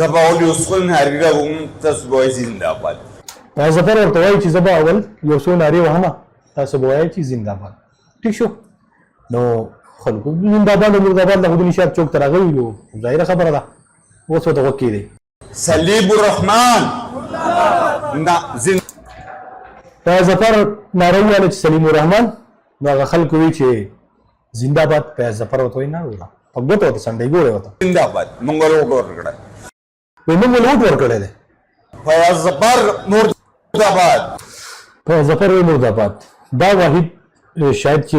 زبا اول یو څو ناری راوم تاسو به زنده‌باد. ظفر ورته وایي چې زه به اول یو څو نارې وهمه تاسو به وایئ چې زنده‌باد. ټیک شو. نو خلکو زنده‌باد او مرده‌باد د خود نشاط چوک ته راغلي یو ظاهره خبره ده. اوس ورته غوږ کېدی صلیب الرحمن ظفر ناره وویله چې سلیم الرحمن نو هغه خلکو وایي چې زنده‌باد ظفر ورته وایي نه وروره په ګوته ورته سنډۍ ګوړې ورته زنده‌باد موږ له ووټ ورکړی وایي موږ له ووټ ورکړی دی فیاض ظفر مرده‌باد فیاض ظفر وایي مرده‌باد دا واحد شاید چې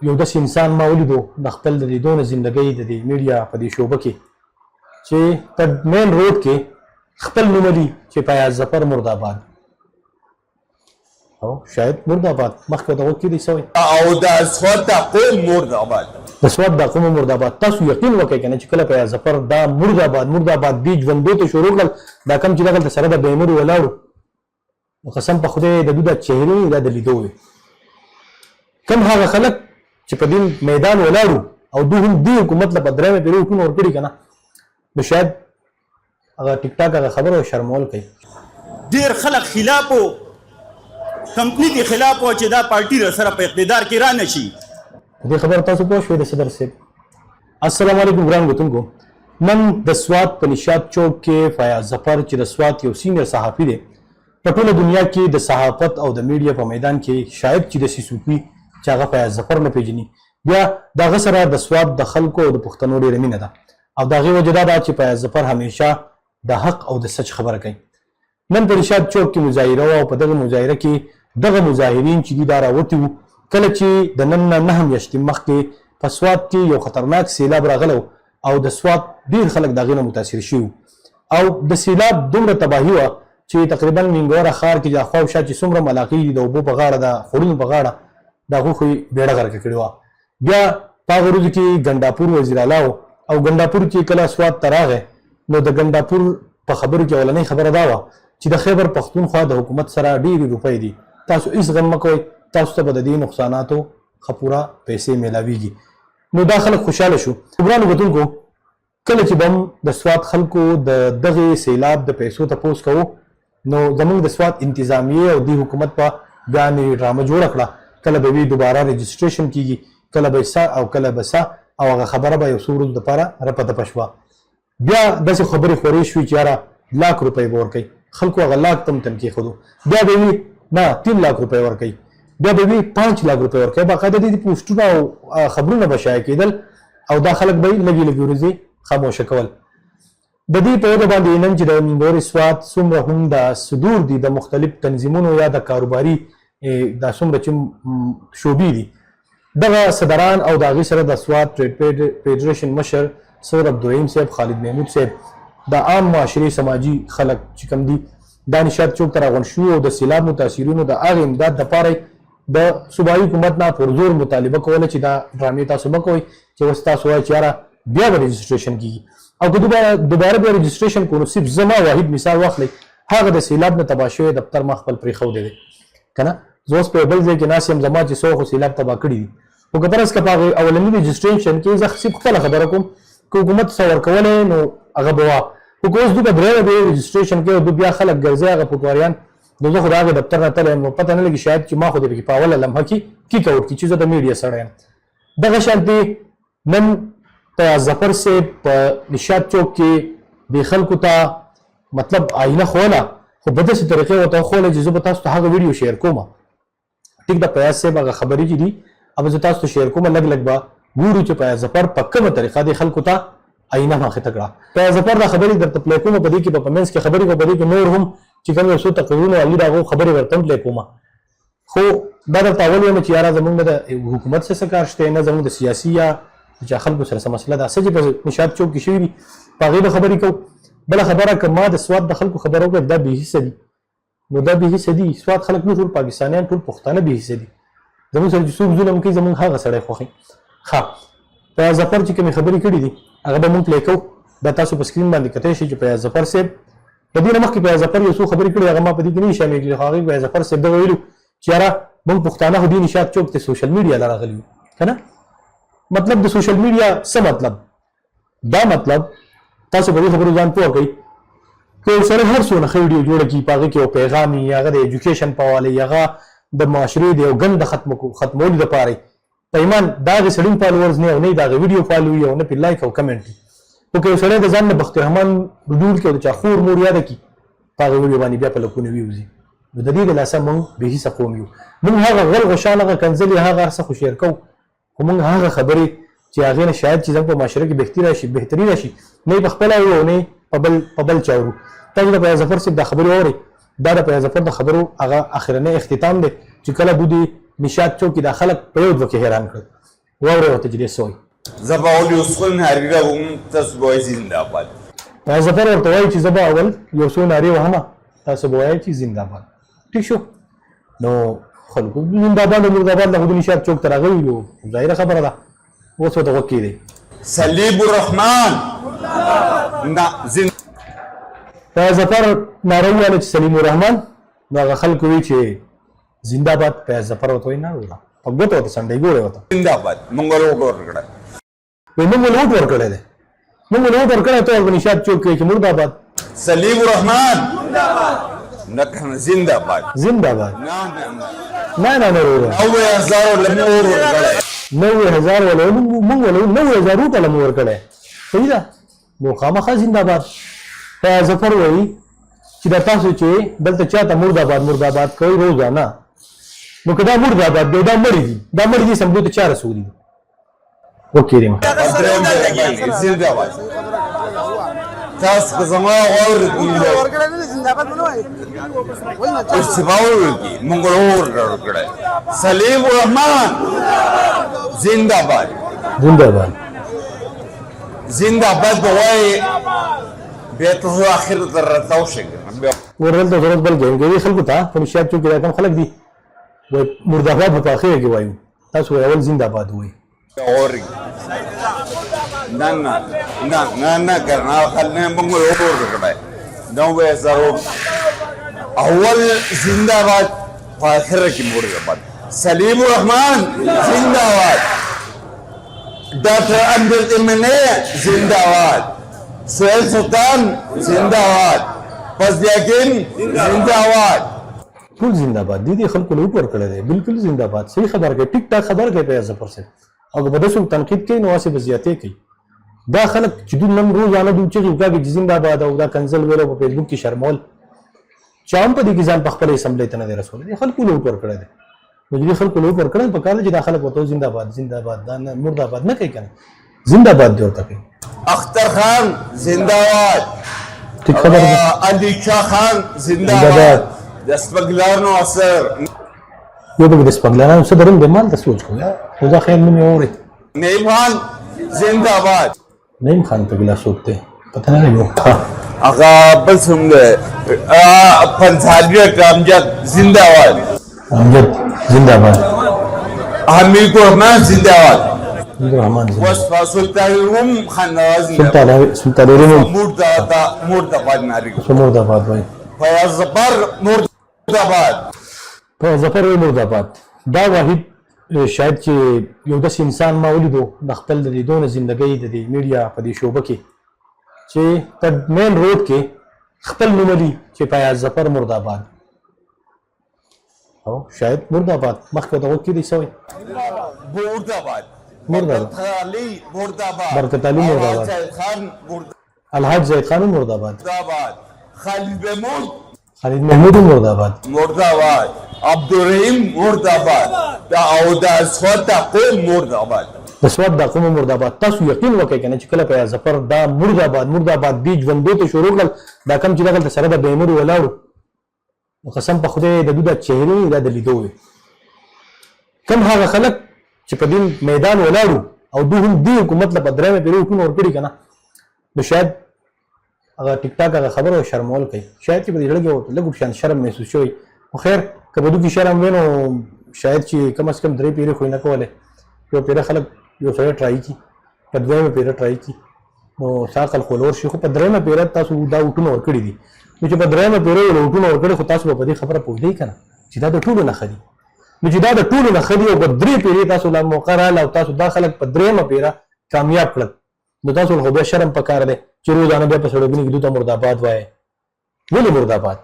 یو داسې انسان ما ولیدو د خپل د دې دونه زندګۍ د دې میډیا په دې شعبه کې چې په مین روډ کې خپل نوم لري چې فیاض ظفر مرده‌باد او شاید مرده‌باد مخکې ورته غوږ کېدی څه وایي او د اسود د قوم مرده‌باد د اسود د قوم مرده‌باد تاسو یقین وکړئ که نه چې کله فیاض ظفر دا مرده‌باد دې ژوندو ته شروع کړل دا کم چې دغلته سره د بینرو ولاړو قسم په خدای د دوی د چهرې دا د لیدو وي کم هغه خلک چې په دې میدان ولاړو او دوی هم دې حکومت له بدرامه پیرو ټول ورکړي که نه نو شاید هغه ټیک ټاک هغه خبره شرمول کوي ډېر خلک خلاف وو کمپني دې خلاف وو چې دا پارټي سره په اقتدار کې را نشي دې خبره تاسو پوه شوئ د صدر صاحب السلام علیکم ګران کتونکو نن د سوات په نشاط چوک کې فیاض ظفر چې د سوات یو سینیر صحافي دی په ټوله دنیا کې د صحافت او د میډیا په میدان کې شاید چې د سیسوپي چې هغه فیاض ظفر نه پیژني بیا د هغه سره د سوات د خلکو او د پښتنو ډېره مینه ده او د هغې وجه دا ده چې فیاض ظفر همیشه د حق او د سچ خبره کوي نن په نشاط چوک کې مظاهره وه او په دغه مظاهره کې دغه مظاهرین چې دي دا راوتي وو کله چې د نن نه 9 میاشتې مخکې په سوات کې یو خطرناک سیلاب راغلی او د سوات ډېر خلک د هغې نه متاثر شوي او د سیلاب دومره تباهي وه چې تقریبا مینګوره ښار کې د خوا او شا چې څومره ملاقې دي د اوبو په غاړه د خورونو په غاړه د هغو خو یې بیړه غرقه کړې وه بیا په هغه ورځو کې ګنډاپور وزیر اعلی او ګنډاپور چې کله سوات ته راغی نو د ګنډاپور په خبرو کې اولنۍ خبره دا وه چې د خیبر پښتونخوا د حکومت سره ډېرې روپۍ دي تاسو هېڅ غم مه کوئ تاسو ته به د دې نقصاناتو ښه پوره پیسې میلاویږي نو دا خلک خوشحاله شو ګرانو کتونکو کله چې به هم د سوات خلکو د دغې سیلاب د پیسو تپوس کوو نو زموږ د سوات انتظامیې او دې حکومت په بیا نوې ډرامه جوړه کړه کله به وي دوباره رجسټریشن کیږي کله به سا او کله به سا او هغه خبره به یو څو ورځو دپاره رپه دپه شوه بیا داسې خبرې خورې شوې چې یاره لاک روپۍ به ورکوي خلکو هغه لاک ته هم تم کېښودو بیا به وي نه 3 لاک روپۍ ورکوي بیا به وي 5 لاک روپۍ ورکوي باقاعده دې پوسټونه او خبرونه به شایع کېدل او دا خلک به یې لږې لږې ورځې خاموشه کول د دې په وجه باندې نن چې د مینګورې سوات څومره هم د صدور دي د مختلف تنظیمونو یا د کاروباري دا څومره چې شعبې دي دغه صدران او د هغې سره د سوات ټریډ فیډریشن مشر سر عبدالرحیم صاحب خالد محمود صاحب د عام معاشرې سماجي خلک چې کوم دي دا نشاط چوک ته راغونډ شوي او د سیلاب متاثرینو د هغې امداد دپاره د صوبایي حکومت نه پرزور مطالبه کوله چې دا ډرامې تاسو مه کوئ چې اوس تاسو وایئ چې یاره بیا به رجسټریشن کېږي او که دوباره بیا رجسټریشن کړو صرف زما واحد مثال واخلئ هغه د سیلاب نه تباه شوی دفتر ما خپل پرېښودی دی که نه زه اوس په بل ځای کې ناست یم زما چې څو خو سیلاب تباه کړي دي خو که فرض که په هغې اولني رجسټریشن کې زه صرف خپله خبره کوم که حکومت څه ورکولی نو هغه به وه خو که اوس دوی به درېیمه بیا رجسټریشن کوي او دوی بیا خلک ګرځي هغه پټواریان نو زه خو د هغې دفتر نه تللی یم نو پته نه لګي شاید چې ما خو دې پکې په اوله لمحه کې کیک آوټ کړي چې زه د میډیا سړی یم دغه شانتې نن فیاض ظفر صاحب په نشاط چوک کې دې خلکو ته مطلب آینه ښوله خو په داسې طریقې ورته وښوله چې زه به تاسو ته هغه ویډیو شیر کوم ټیک د فیاض صاحب هغه خبرې چې دي अब زه تاسو ته شیر کوم لږ لږ به ګورو چې فیاض ظفر په کومه طریقه دې خلکو ته آینه مخته کړه فیاض ظفر دا خبرې درته پلی کوم په دې کې په منځ کې خبرې په دې کې نور هم چې کوم یو څو تقریرونه علي د هغو خبرې ورته هم پلی کوم خو دا درته اول وایم چې یاره زموږ نه د حکومت سره څه کار شته نه زموږ د سیاسي یا چې خلکو سره څه مسله ده څه چې په نشاط چوک کې شوي دي په هغې به خبرې کوو بله خبره که ما د سوات د خلکو خبره وکړه دا بې حصه دي نو دا بې حصه دي سوات خلک نه ټول پاکستانیان ټول پښتانه بې حصه دي زموږ سره چې څوک ظلم کوي زموږ هغه سړی خوښوي ښه فیاض ظفر چې کومې خبرې کړي دي هغه به مونږ پلی کوو دا تاسو په سکرین باندې کتلی شئ چې فیاض ظفر صاحب د دې نه مخکې فیاض ظفر یو څو خبرې کړي هغه ما په دې کې نه شاملېږي خو هغې فیاض ظفر صاحب دغه ویلو چې یاره مونږ پښتانه خو دې نشاط چوک ته سوشل میډیا له راغلي یو که نه مطلب د سوشل میډیا څه مطلب دا مطلب تاسو په دې خبرو ځان پوه کړئ که سره هر څونه ښه ویډیو جوړه کړي په هغه کې یو پیغام وي هغه د ایجوکیشن په حواله هغه د معاشرې د یو ګند ختمولو دپاره په ایمان د هغې سړي فالوورز نه او نه د هغې ویډیو فالو وي او نه پرې لایک او کمنټ وي خو که یو سړی د ځان نه بختي رحمان جوړ کړي او د چا خور مور یاده کړي په هغه ویډیو باندې بیا په لکونه ویوځي نو د دې د لاسه موږ بې حیثه قوم یو موږ هغه غل غشان هغه کنځلې هغه هر څه خو شیر کوو خو موږ هغه خبرې چې هغې نه شاید چې زموږ په معاشره کې بهتري راشي نه یې په خپله وو او نه یې په بل چا ورو تاسو د فیاض ظفر صاحب دا خبرې واورئ دا د فیاض ظفر د خبرو هغه اخرنی اختتام دی چې کله دوی د نشاط چوک کې دا خلک په یو دوه کې حیران کړل واورئ ورته چې ډېر څه وایي زه به اول یو څو نارې وم تاسو به وایئ زنده‌باد فیاض ظفر ورته وایي چې زه به اول یو څو نارې وهمه تاسو به وایئ چې زنده‌باد ټیک شو نو خلکو زنده‌باد او مرده‌باد له خو د نشاط چوک ته راغلي یو ظاهره خبره ده اوس ورته غوږ کېدی صلیب الرحمن فیاض ظفر ناره وویله چې سلیم الرحمن نو هغه خلکو وایي چې زنده‌باد فیاض ظفر ورته وایي نه ویله په ګوته ورته سنډۍ ګوړې ورته زنده‌باد موږ له ووټ ورکړی وایي موږ له ووټ ورکړی دی موږ له ووټ ورکړی ته په نشاط چوک کې چې مرده‌باد صلیب الرحمن زنده‌باد زنده‌باد نه نه وروره 90,000 له مور ورکړی 90,000 ولې موږ ولې 90,000 روپۍ له مور ورکړی صحیح ده نو خامخا زنده‌باد فیاض ظفر وایي چې دا تاسو چې دلته چاته مرده‌باد کوئ روزانه نو که دا مرده‌باد دی دا مړي دي سمبلو ته چا رسولي دي وکړې ما زنده‌باد تاسو که زما واورئ استفاده وکړي موږ له ووټ ورکړی سلیم الرحمن زنده‌باد به وایي بیا تاسو اخر ته راتاو شئ ورته ضرورت بل کوي خلکو ته په نشاط چوک کې دا کم خلک دي وایي مرده‌باد په اخر کې وایو تاسو اول زنده‌باد وایي اوري نه کرنا خلنه موږ له ووټ ورکړی 90,000 اول زنده‌باد په اخر کې مرده‌باد سلیم الرحمن زنده‌باد ډاکټر امجد امنه زنده‌باد سهیل سلطان زنده‌باد فضلیکین زنده‌باد ټول زنده‌باد دي خلکو له ووټ ورکړی دی بالکل زنده‌باد صحیح خبر کوي ټیک ټاک خبر کوي فیاض ظفر صاحب او که به داسې تنقید کوي نو هسې به زیاتې کوي دا خلک چې دوی نن روزانه دوی چغې وکړي چې زنده‌باد او دا کنځل ویلو په فیسبوک کې شرمول چا هم په دې کې ځان په خپله اسمبلۍ ته نه دی رسولی دې خلکو له ووټ ورکړی دی نو چې دې خلکو له ووټ ورکړی په کار دی چې دا خلک ورته زنده‌باد دا نه مرده‌باد نه کوي که نه زنده‌باد دې ورته کوي اختر خان زنده‌باد ټیک خبر ده علي شاه خان زنده‌باد د سپګلانو اثر یو به د سپګلانو څه درم د مال ته سوچ کوي خو دا خیر نه مې اوري نعیم خان زنده‌باد نعیم خان ته ګلا سوکته پته نه لګو هغه بل څنګه پنځالګ امجد زنده‌باد حمید الرحمن زنده‌باد وصفه سلطان الروم خان نواز سلطان الروم مرده‌باد ناری مرده‌باد وای فیاض ظفر مرده‌باد مرده‌باد دا واحد شاید چې یو داسې انسان ما ولیدو د خپل د دې دونه زندګۍ د دې میډیا په دې شعبه کې چې په مین روډ کې خپل نوم لري چې فیاض ظفر مرده‌باد او شاید مرده‌باد مخکې ته وکړي دی سوی مرده‌باد برکت علي مرده‌باد الحاج زید خان مرده‌باد خالد محمود مرده‌باد عبدالرحیم مرده‌باد او د اسود قوم مرده‌باد د اسود قوم مرده‌باد تاسو یقین وکړئ کنه چې کله فیاض ظفر دا مرده‌باد دی ژوندو ته شروع کړل دا کم چې دغلته سره د بینر ولاړو قسم په خدای د دوی د چهرې دا د لیدو وي کم هغه خلک چې په دې میدان ولاړو او دوی هم دې حکومت له بدرمه پیرو ټول ورکړي کنه نو شاید هغه ټیک ټاک هغه خبره شرمول کوي شاید چې په دې لګي لګو شان شرم محسوس شوی خو خیر که به دوی شرم وینو شاید چې کم از کم درې پیرې خو نه کوله یو پیره خلک یو سره ټرای کی په دویمه پیره ټرای کی نو ساقل خلور شي خو په درېمه پیره تاسو دا وټونه ورکړي دي نو چې په درېمه پیره یو وټونه ورکړي خو تاسو په دې خبره پوهیږئ کنه چې دا د ټولو نه خدي نو چې دا د ټولو نه خدي او په درې پیرې تاسو لا موقع رااله او تاسو دا خلک په درېمه پیره کامیاب کړل نو تاسو خو بیا شرم پکار دی چې روزانه بیا په سړکونو کې دوی ته مرداباد وایي. ولې مرداباد؟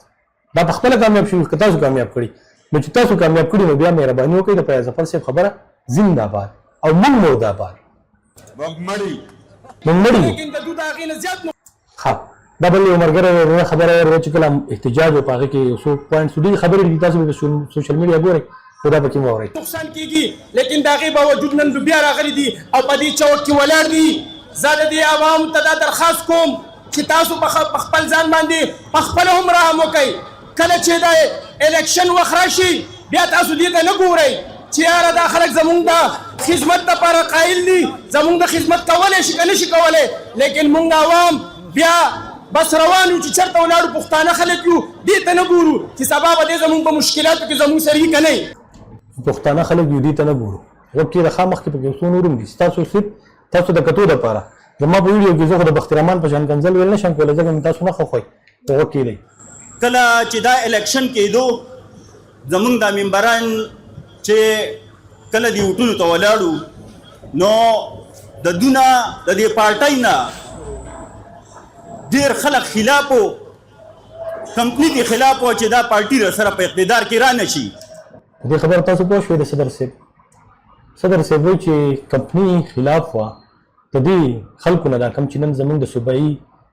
دا په خپله کامیاب شوي که تاسو کامیاب کړي. نو چې تاسو کامیاب کړي نو بیا مهرباني وکړئ د فیاض ظفر صاحب خبره زنده‌باد او موږ مرداباد. موږ مړي ها دا بل یو مرګره خبره ورو چې کله احتجاج او پاغه کې یو څو پوینټس دي خبرې دي تاسو په سوشل میډیا ګورئ خدا پکې مو اورئ. نقصان کیږي لیکن دا غي باوجود نن بیا راغلي دي او په دې چوک کې ولاړ دي. زه د عوام ته دا درخواست کوم چې تاسو په خپل ځان باندې په خپل هم رحم وکړئ. کله چې دا الیکشن وخت راشي بیا تاسو دې ته نه ګورئ چې یاره دا خلک زمونږ د خدمت لپاره قایل دي، زمونږ د خدمت کولی شي که نه شي کولی، لیکن مونږ عوام بیا بس روان یو چې چېرته ولاړو پښتانه خلک یو دې ته نه ګورو چې سبا به دې زمونږ په مشکلاتو کې زمونږ سره وي که نه. پښتانه خلک یو دې ته نه ګورو. غوږ کې د خامخ کې پکې څو نور هم دي ستاسو صرف تاسو د کتو دپاره. زما په ویډیو کې زه خو د بخت رحمان په شان کنځل ویل نه شم کولی ځکه مې تاسو نه خوښوئ. غوږ کې دی کله چې دا الیکشن کېدو زمونږ دا ممبران چې کله دې وټونو ته ولاړو نو د دونه د دې پارټۍ نه ډېر خلک خلاف وو، کمپني کې خلاف وو چې دا پارټي راسره په اقتدار کې را نه شي. دې خبره تاسو پوه شوئ د صدر صاحب وایي چې کمپني خلاف وه د دې خلکو نه دا کم چې نن زموږ د صوبایي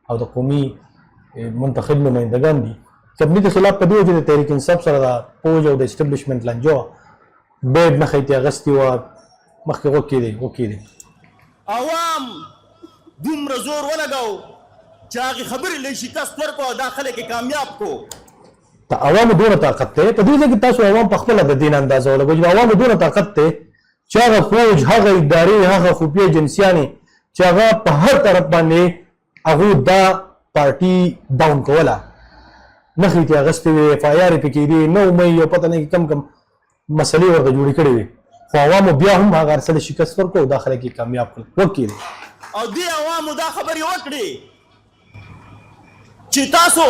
او د قومي منتخب نمایندګان دي. کمپني د خلاف په دې وجه د تحریک انصاف سره د پوج او د اسټبلیشمنټ لانجه وه بیډ نښه یې اغستې وه مخکې غوږ کې دی. عوام دومره زور ولګاو چې هغې خبرې له شکست ورکړو او دا خلک یې کامیاب کړو. د عوامو دونه طاقت دی په دې ځای کې تاسو عوام په خپله د دین اندازه ولګوئ چې د عوامو دونه طاقت دی چې هغه فوج هغه ادارې هغه خفیه ایجنسیانې چې هغه په هر طرف باندې هغوی دا پارټي ډاون کوله نښې یې اغستې وې اف آی آر یې پکې دي 9 مۍ او پته نه کم مسلې ورته جوړې کړې وې خو عوامو بیا هم هغه هر څه د شکست ورکړو او دا خلک یې کامیاب کړل. وکیل او دې عوامو دا خبرې وکړې چې تاسو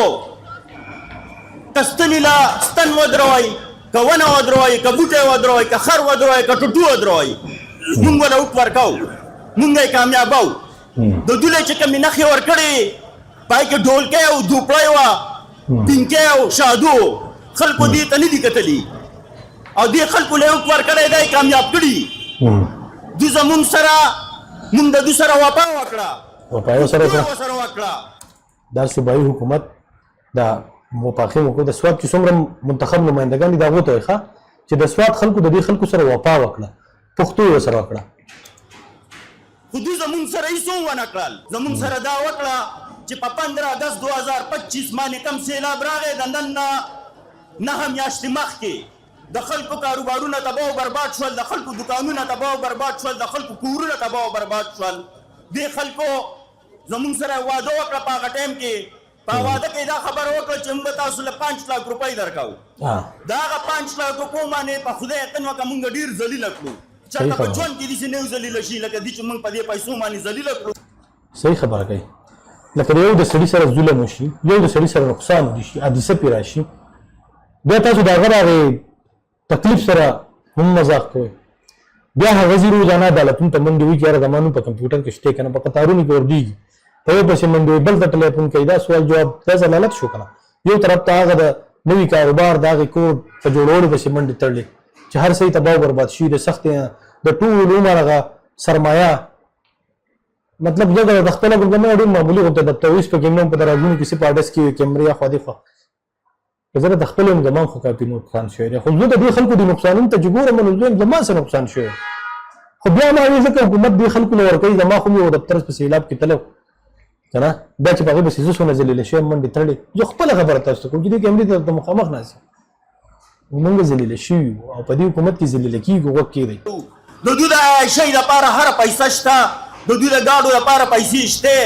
که ستنې له ستن ودروئ که ونه ودروئ که بوټی ودروئ که خر ودروئ که ټوټو ودروئ مونږ به له اوټ ورکوو مونږ یې کامیابوو. د دوی له چې کومې نښې ورکړې پای کې ډولکی او دوپړی وه پینکی او شادو خلکو دې ته نه دي کتلي او دې خلکو له اوټ ورکړی دا یې کامیاب کړي. دوی زمونږ سره مونږ د دوی سره وفا وکړه دا صوبایي حکومت دا مفاهیم وکړو د سوات چې څومره منتخب نمایندګان دي د هغو ته وایي چې د سوات خلکو د دې خلکو سره وفا وکړه پښتو یې ورسره وکړه. خو دوی زمونږ سره هېڅ هم ونه کړل. زمونږ سره دا وکړه چې په 15/10/2025 باندې کم سیلاب راغی د نن نه 9 میاشتې مخکې د خلکو کاروبارونه تباه او برباد شول، د خلکو دکانونه تباه او برباد شول، د خلکو کورونه تباه او برباد شول. دې خلکو زمونږ سره واده وکړه په هغه ټایم کې په واده کې دا خبره وکړه چې موږ تاسو له 5 لک روپۍ درکوو. د هغه 5 لک روپو باندې په خدای یقین وکړه موږ ډېر ذلیله کړو. چاته په ژوند کې داسې نه یو ذلیله شي لکه دې چې موږ په دې پیسو باندې ذلیله کړو. صحیح خبره کوي. لکه یو د سړي سره ظلم وشي یو د سړي سره نقصان وشي حادثه پې راشي بیا تاسو د هغه هغې تکلیف سره هم مذاق کوئ. بیا هغه ځي روزانه عدالتونو ته منډې وي چې یاره زما نوم په کمپیوټر کې شته که نه په قطارونو کې ورډېږي په یو پسې منډې وي بل ته ټلیفون کوي دا سوال جواب دا ضلالت شو که نه. یو طرف ته هغه د نوي کاروبار د هغې کور په جوړولو پسې منډې تړلې چې هر څه یې تباه برباد شي د سختې د ټول عمر هغه سرمایه مطلب دا د خپله ګلګمه ډېر معمولي غونته دبته اوس په کې هم په دراجونو کې صرف اډس کې کیمرې اخوا دېخوا زه د خپل هم زمان خو کافي نقصان شوی دی خو زه د دې خلکو د نقصانونو ته چې ګورم نو زه زما څه نقصان شوی خو بیا ما وایي ځکه حکومت دې خلکو له ورکوي زما خو مې یو دفتر په سیلاب کې تللی که نه دا چې په هغې پسې زه څونه ذلیله شوی منډې تړلې زه خپله خبره تاسو ته کوم چې دې کیمرې ته مخامخ ناست موږ ذلیله شوي یو او په دې حکومت کې ذلیله کېږو غوږ کېږدئ. د دوی د عیاشۍ لپاره هره پیسه شته، د دوی د ګاډو لپاره پیسې شته،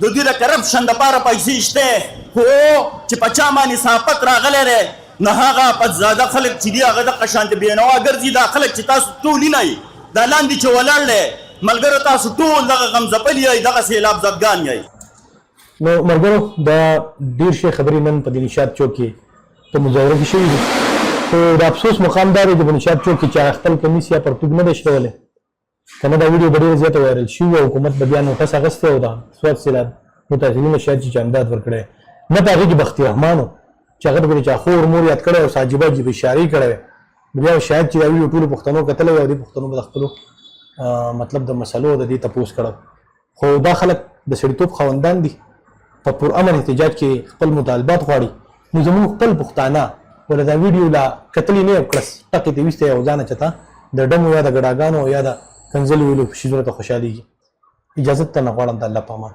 د دوی د کرپشن لپاره پیسې شته، خو چې په چا باندې صحافت راغلی دی نو هغه پتزاده خلک چې دي هغه دغه شانتې بېنوا ګرځي. دا خلک چې تاسو ټول وینئ دا لاندې چې ولاړ دی ملګرو تاسو ټول دغه غمزپلي یئ دغه سیلاب زدګان یئ. نو ملګرو دا ډېر شی خبرې نن په دې نشاط چوک کې په مظاهره کې شوي دي خو د افسوس مقام دا دی چې په نشاط چوک کې چا خپل کمیس یا پرتوګ نه دی شرولی که نه دا ویډیو به ډېره زیاته وایرل شوي او حکومت به بیا نوټس اخیستی او د سوات سیلاب متاثرینو شاید چې امداد ورکړی نه په هغې کې بختي رحمان و چې هغه ته چا خور مور یاد کړی او ساجبه جیب اشارې کړی بیا شاید چې دا ویډیو ټولو پښتنو کتلی وي او دې پښتنو به د خپلو مطلب د مسلو د دې تپوس کړی خو دا خلک د سړیتوب خاوندان دي په پرامن احتجاج کې خپل مطالبات غواړي نو زموږ خپل پښتانه ولې دا ویډیو لا کتلی نه یو کړس ټکې ته ویسته یو ځانه چته د ډمو یا د ګډاګانو یا د کنځلو ویلو شي ضرورت خوشحالي اجازه ته نه غواړم د الله په امان